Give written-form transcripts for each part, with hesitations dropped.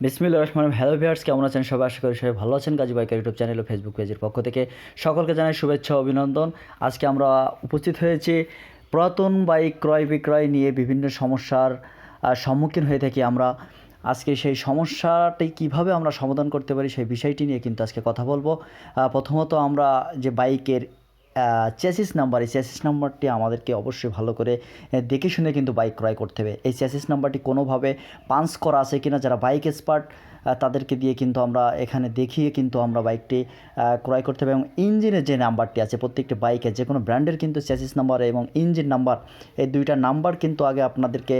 বিসমিল্লাহির রহমানির রহিম। Hello viewers, কেমন আছেন সবাই? আশা করি সবাই ভালো আছেন। গাজী বাইকার ইউটিউব চ্যানেল ও ফেসবুক পেজের পক্ষ থেকে সকলকে জানাই শুভেচ্ছা ও অভিনন্দন। আজকে আমরা উপস্থিত হয়েছি পুরাতন বাইক ক্রয় বিক্রয় নিয়ে বিভিন্ন সমস্যার সম্মুখীন হয়ে থাকি আমরা। আজকে সেই সমস্যাটি কিভাবে আমরা সমাধান করতে পারি সেই বিষয়টি নিয়ে কিন্তু আজকে কথা বলবো। প্রথমত আমরা যে বাইকের চেসিস নাম্বার, এই চেসিস নাম্বারটি আমাদেরকে অবশ্যই ভালো করে দেখে শুনে কিন্তু বাইক ক্রয় করতে হবে। এই চেসিস নাম্বারটি কোনোভাবে পাঞ্চ করা আছে কিনা, যারা বাইক এক্সপার্ট তাদেরকে দিয়ে কিন্তু আমরা এখানে দেখিয়ে কিন্তু আমরা বাইকটি ক্রয় করতে হবে। এবং ইঞ্জিনের যে নাম্বারটি আছে প্রত্যেকটি বাইকে, যে কোনো ব্র্যান্ডের কিন্তু চেসিস নাম্বার এবং ইঞ্জিন নাম্বার, এই দুইটা নাম্বার কিন্তু আগে আপনাদেরকে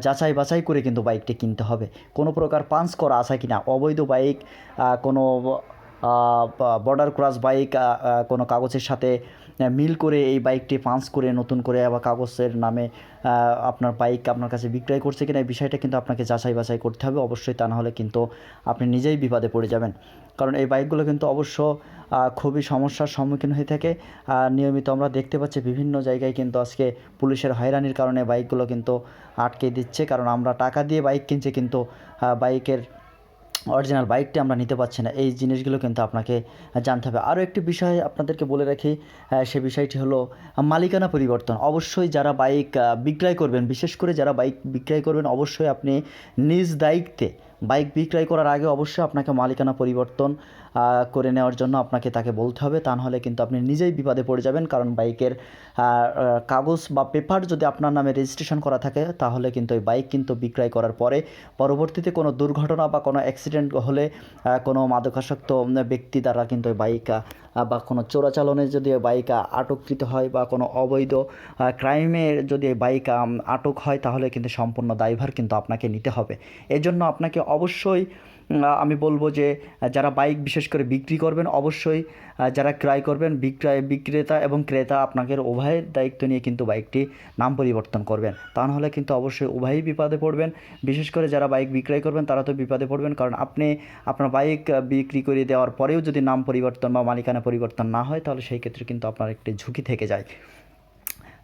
যাচাই বাছাই করে কিন্তু বাইকটি কিনতে হবে। কোনো প্রকার পাঞ্চ করা আছে কিনা, অবৈধ বাইক, কোনো বর্ডার ক্রস বাইক কোনো কাগজের সাথে মিল করে এই বাইকটি পাঞ্চ করে নতুন করে আবার কাগজের নামে আপনার বাইক আপনার কাছে বিক্রয় করছে কিনা, এই বিষয়টা কিন্তু আপনাকে যাচাই বাছাই করতে হবে অবশ্যই। তা নাহলে কিন্তু আপনি নিজেই বিপদে পড়ে যাবেন। কারণ এই বাইকগুলো কিন্তু অবশ্য খুবই সমস্যার সম্মুখীন হয়ে থাকে। নিয়মিত আমরা দেখতে পাচ্ছি বিভিন্ন জায়গায় কিন্তু আজকে পুলিশের হয়রানির কারণে বাইকগুলো কিন্তু আটকে দিচ্ছে। কারণ আমরা টাকা দিয়ে বাইক কিনছি, কিন্তু বাইকের অরিজিনাল বাইকটি আমরা নিতে পারছি না। এই জিনিসগুলো কিন্তু আপনাকে জানতে হবে। আরও একটি বিষয় আপনাদেরকে বলে রাখি, সে বিষয়টি হলো মালিকানা পরিবর্তন। অবশ্যই যারা বাইক বিক্রয় করবেন, বিশেষ করে যারা বাইক বিক্রয় করবেন, অবশ্যই আপনি নিজ দায়িত্বে বাইক বিক্রয় করার আগে অবশ্যই আপনাকে মালিকানা পরিবর্তন করে নেওয়ার জন্য আপনাকে তাকে বলতে হবে। তা নাহলে কিন্তু আপনি নিজেই বিপদে পড়ে যাবেন। কারণ বাইকের কাগজ বা পেপার যদি আপনার নামে রেজিস্ট্রেশন করা থাকে, তাহলে কিন্তু ওই বাইক কিন্তু বিক্রয় করার পরে পরবর্তীতে কোনো দুর্ঘটনা বা কোনো অ্যাক্সিডেন্ট হলে কোনো মাদকাসক্ত ব্যক্তি দ্বারা কিন্তু ওই বাইক বা কোনো চোরাচালানে যদি বাইক আটককৃত হয় বা কোনো অবৈধ ক্রাইমের যদি বাইক আটক হয়, তাহলে কিন্তু সম্পূর্ণ দায়ভার কিন্তু আপনাকে নিতে হবে। এজন্য আপনাকে অবশ্যই আমি বলবো যে যারা বাইক বিশেষ করে বিক্রি করবেন, অবশ্যই যারা ক্রয় করবেন, বিক্রেতা এবং ক্রেতা আপনাকে উভয়ের দায়িত্ব নিয়ে কিন্তু বাইকটি নাম পরিবর্তন করবেন। তা নাহলে কিন্তু অবশ্যই উভয়ই বিপদে পড়বেন। বিশেষ করে যারা বাইক বিক্রয় করবেন তারা তো বিপদে পড়বেন, কারণ আপনি আপনার বাইক বিক্রি করে দেওয়ার পরেও যদি নাম পরিবর্তন বা মালিকানা পরিবর্তন না হয়, তাহলে সেই ক্ষেত্রে কিন্তু আপনার একটি ঝুঁকি থেকে যায়।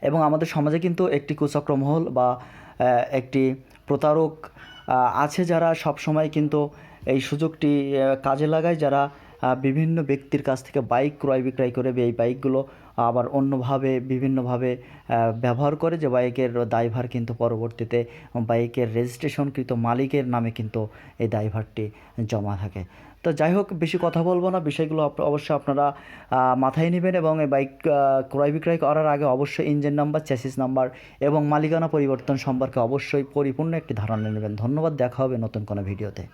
এবং আমাদের সমাজে কিন্তু একটি কুচক্রমহল বা একটি প্রতারক আছে, যারা সবসময় কিন্তু এই সুযোগটি কাজে লাগায়, যারা বিভিন্ন ব্যক্তির কাছ থেকে বাইক ক্রয় বিক্রয় করে এই বাইকগুলো আবার অন্যভাবে বিভিন্নভাবে ব্যবহার করে, যে বাইকের দায়ভার কিন্তু পরবর্তীতে বাইকের রেজিস্ট্রেশনকৃত মালিকের নামে কিন্তু এই দায়ভারটি জমা থাকে। তো যাই হোক, বেশি কথা বলবো না, বিষয়গুলো অবশ্যই আপনারা মাথায় নেবেন। এবং এই বাইক ক্রয় বিক্রয় করার আগে অবশ্যই ইঞ্জিন নাম্বার, চেসিস নাম্বার এবং মালিকানা পরিবর্তন সম্পর্কে অবশ্যই পরিপূর্ণ একটি ধারণা নেবেন। ধন্যবাদ, দেখা হবে নতুন কোনো ভিডিওতে।